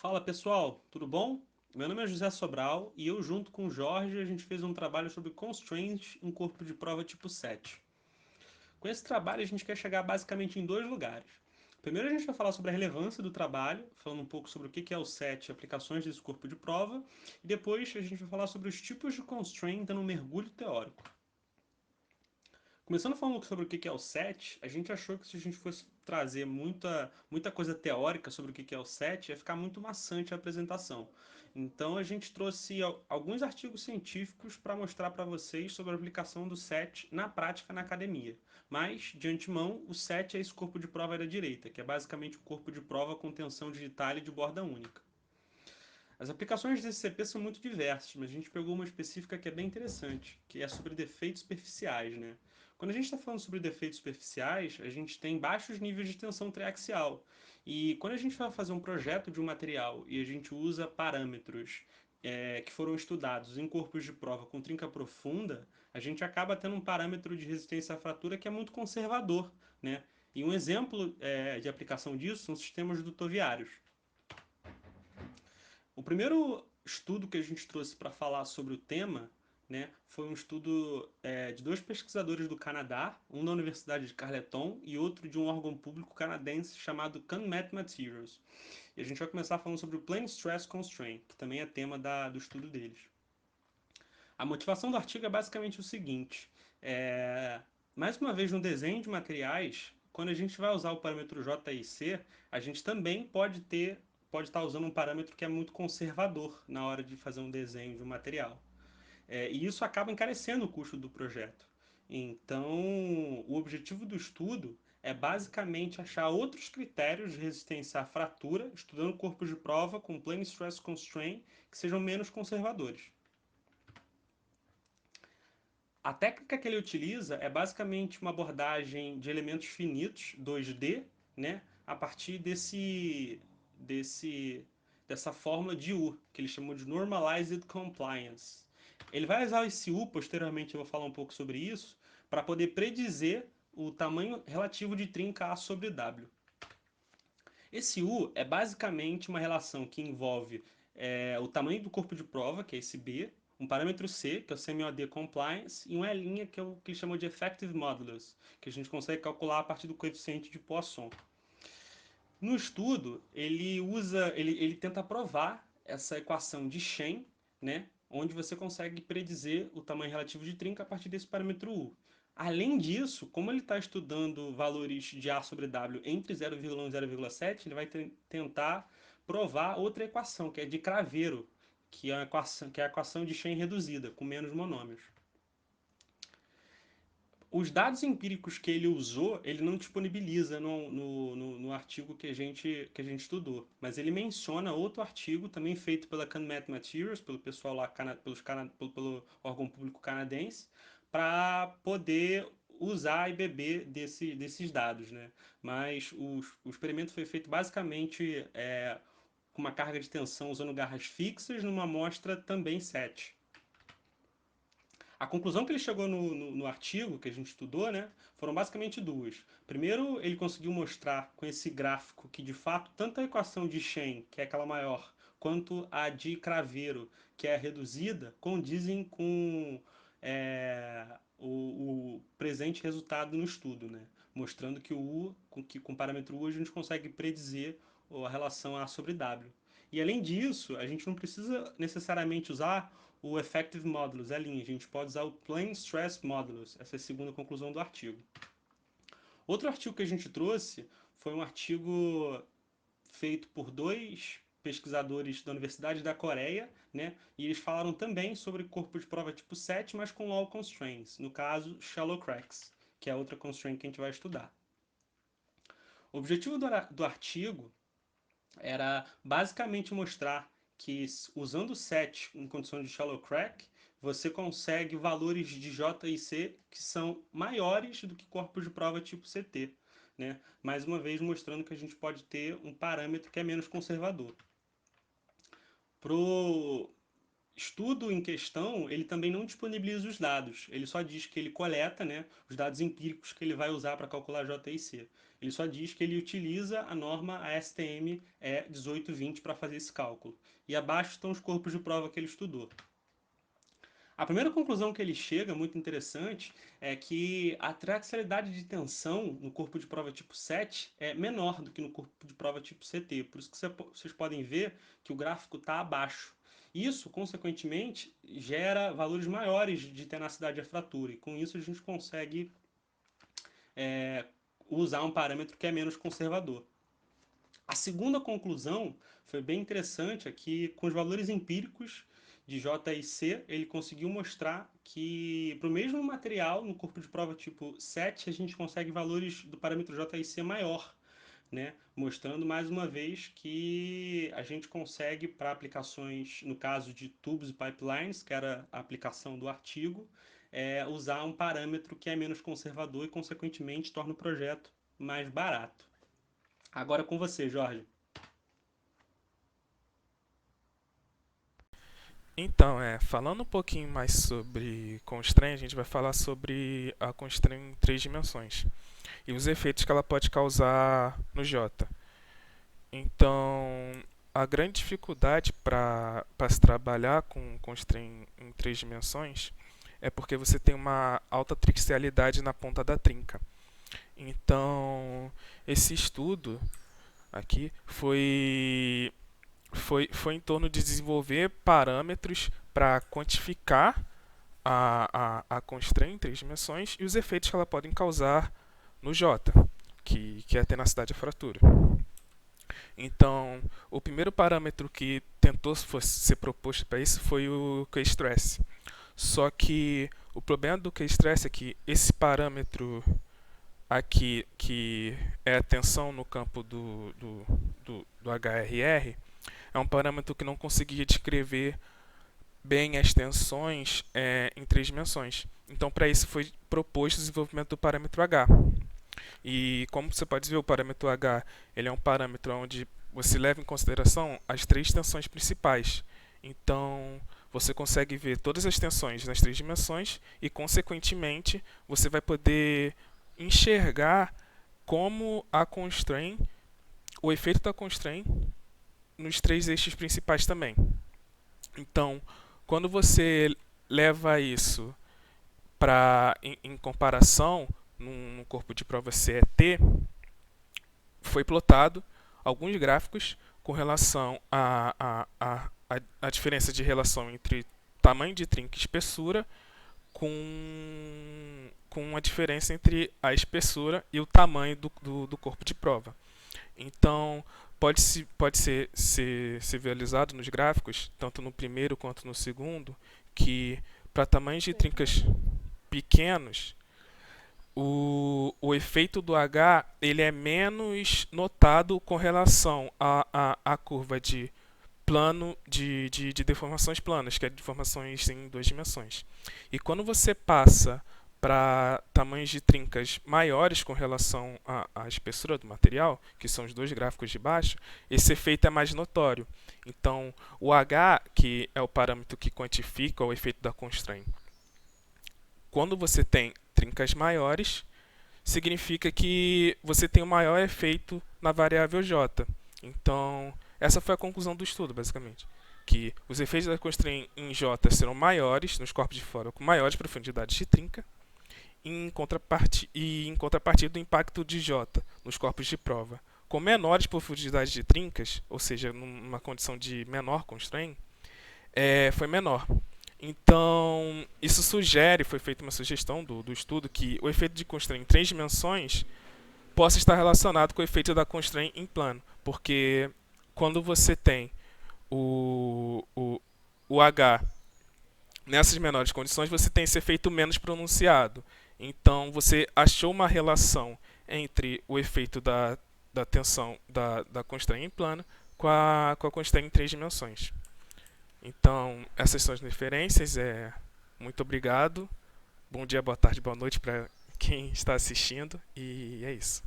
Fala pessoal, tudo bom? Meu nome é José Sobral e eu junto com o Jorge a gente fez um trabalho sobre constraints em corpo de prova tipo 7. Com esse trabalho a gente quer chegar basicamente em dois lugares. Primeiro a gente vai falar sobre a relevância do trabalho, falando um pouco sobre o que é o set e aplicações desse corpo de prova, e depois a gente vai falar sobre os tipos de constraint dando um mergulho teórico. Começando falando sobre o que é o set, a gente achou que se a gente fosse trazer muita coisa teórica sobre o que é o set, ia ficar muito maçante a apresentação. Então a gente trouxe alguns artigos científicos para mostrar para vocês sobre a aplicação do set na prática na academia. Mas, de antemão, o set é esse corpo de prova da direita, que é basicamente um corpo de prova com tensão digital e de borda única. As aplicações desse CP são muito diversas, mas a gente pegou uma específica que é bem interessante, que é sobre defeitos superficiais, né? Quando a gente está falando sobre defeitos superficiais, a gente tem baixos níveis de tensão triaxial. E quando a gente vai fazer um projeto de um material e a gente usa parâmetros que foram estudados em corpos de prova com trinca profunda, a gente acaba tendo um parâmetro de resistência à fratura que é muito conservador, né? E um exemplo de aplicação disso são sistemas rodoviários. O primeiro estudo que a gente trouxe para falar sobre o tema, né, foi um estudo de dois pesquisadores do Canadá, um da Universidade de Carleton e outro de um órgão público canadense chamado CanMet Materials. E a gente vai começar falando sobre o Plane Stress Constraint, que também é tema do estudo deles. A motivação do artigo é basicamente o seguinte: é, mais uma vez no desenho de materiais, quando a gente vai usar o parâmetro JIC, a gente também pode estar usando um parâmetro que é muito conservador na hora de fazer um desenho de um material. E isso acaba encarecendo o custo do projeto. Então, o objetivo do estudo é basicamente achar outros critérios de resistência à fratura, estudando corpos de prova com plane stress constraint que sejam menos conservadores. A técnica que ele utiliza é basicamente uma abordagem de elementos finitos, 2D, né, a partir dessa fórmula de U, que ele chamou de Normalized Compliance. Ele vai usar esse U, posteriormente eu vou falar um pouco sobre isso, para poder predizer o tamanho relativo de trinca A sobre W. Esse U é basicamente uma relação que envolve o tamanho do corpo de prova, que é esse B, um parâmetro C, que é o Semi-OD Compliance, e uma E', que é o que ele chamou de Effective Modulus, que a gente consegue calcular a partir do coeficiente de Poisson. No estudo, ele tenta provar essa equação de Shen, né, onde você consegue predizer o tamanho relativo de trinca a partir desse parâmetro U. Além disso, como ele está estudando valores de A sobre W entre 0,1 e 0,7, ele vai tentar provar outra equação, que é de Craveiro, que é a equação de Shen reduzida, com menos monômios. Os dados empíricos que ele usou, ele não disponibiliza no artigo que a gente estudou, mas ele menciona outro artigo também feito pela CanMet Materials, pelo pessoal lá, pelo órgão público canadense, para poder usar e beber desses dados, né? Mas o experimento foi feito basicamente com uma carga de tensão usando garras fixas numa amostra também 7. A conclusão que ele chegou no artigo que a gente estudou, né, foram basicamente duas. Primeiro, ele conseguiu mostrar com esse gráfico que, de fato, tanto a equação de Shen, que é aquela maior, quanto a de Craveiro, que é a reduzida, condizem com o presente resultado no estudo, né? Mostrando que com o parâmetro U a gente consegue predizer a relação A sobre W. E além disso, a gente não precisa necessariamente usar o Effective Modulus, a gente pode usar o Plane Stress Modulus, essa é a segunda conclusão do artigo. Outro artigo que a gente trouxe foi um artigo feito por dois pesquisadores da Universidade da Coreia, né? E eles falaram também sobre corpo de prova tipo 7, mas com low constraints, no caso, shallow cracks, que é outra constraint que a gente vai estudar. O objetivo do artigo era basicamente mostrar que usando o set em condições de shallow crack, você consegue valores de J e C que são maiores do que corpos de prova tipo CT. Né? Mais uma vez mostrando que a gente pode ter um parâmetro que é menos conservador. estudo em questão, ele também não disponibiliza os dados. Ele só diz que ele coleta, né, os dados empíricos que ele vai usar para calcular J e C. Ele só diz que ele utiliza a norma ASTM E1820 para fazer esse cálculo. E abaixo estão os corpos de prova que ele estudou. A primeira conclusão que ele chega, muito interessante, é que a traxialidade de tensão no corpo de prova tipo 7 é menor do que no corpo de prova tipo CT. Por isso que vocês podem ver que o gráfico está abaixo. Isso, consequentemente, gera valores maiores de tenacidade à fratura. E com isso a gente consegue usar um parâmetro que é menos conservador. A segunda conclusão foi bem interessante, é que com os valores empíricos de J e C, ele conseguiu mostrar que para o mesmo material, no corpo de prova tipo 7, a gente consegue valores do parâmetro J e C maior, né? Mostrando mais uma vez que a gente consegue, para aplicações, no caso de tubos e pipelines, que era a aplicação do artigo, usar um parâmetro que é menos conservador e, consequentemente, torna o projeto mais barato. Agora com você, Jorge. Então, falando um pouquinho mais sobre constraint, a gente vai falar sobre a constraint em três dimensões e os efeitos que ela pode causar no J. Então, a grande dificuldade para se trabalhar com constraint em três dimensões é porque você tem uma alta trixialidade na ponta da trinca. Então, esse estudo aqui foi em torno de desenvolver parâmetros para quantificar a constraint em três dimensões e os efeitos que ela pode causar no J, que é a tenacidade à fratura. Então, o primeiro parâmetro que tentou ser proposto para isso foi o K-stress. Só que o problema do K-stress é que esse parâmetro aqui, que é a tensão no campo do HRR, é um parâmetro que não conseguia descrever bem as tensões em três dimensões. Então, para isso foi proposto o desenvolvimento do parâmetro H. E como você pode ver, o parâmetro H ele é um parâmetro onde você leva em consideração as três tensões principais. Então, você consegue ver todas as tensões nas três dimensões e, consequentemente, você vai poder enxergar como a constraint, o efeito da constraint nos três eixos principais também. Então, quando você leva isso em comparação num corpo de prova CET, foi plotado alguns gráficos com relação à diferença de relação entre tamanho de trinca e espessura com a diferença entre a espessura e o tamanho do corpo de prova. Então, pode ser visualizado nos gráficos, tanto no primeiro quanto no segundo, que para tamanhos de trincas pequenos, o efeito do H ele é menos notado com relação à curva de plano de deformações planas, que é deformações em duas dimensões. E quando você passa para tamanhos de trincas maiores com relação à espessura do material, que são os dois gráficos de baixo, esse efeito é mais notório. Então, o H, que é o parâmetro que quantifica o efeito da constraint, quando você tem trincas maiores, significa que você tem um maior efeito na variável J. Então, essa foi a conclusão do estudo, basicamente. Que os efeitos da constraint em J serão maiores nos corpos de fora com maiores profundidades de trinca, em contrapartida do impacto de J nos corpos de prova com menores profundidades de trincas, ou seja, numa condição de menor constraint, foi menor. Então, isso sugere, foi feita uma sugestão do estudo, que o efeito de constraint em três dimensões possa estar relacionado com o efeito da constraint em plano, porque quando você tem o H nessas menores condições, você tem esse efeito menos pronunciado. Então, você achou uma relação entre o efeito da tensão da constraint em plano com a constraint em três dimensões. Então, essas são as referências. Muito obrigado. Bom dia, boa tarde, boa noite para quem está assistindo. E é isso.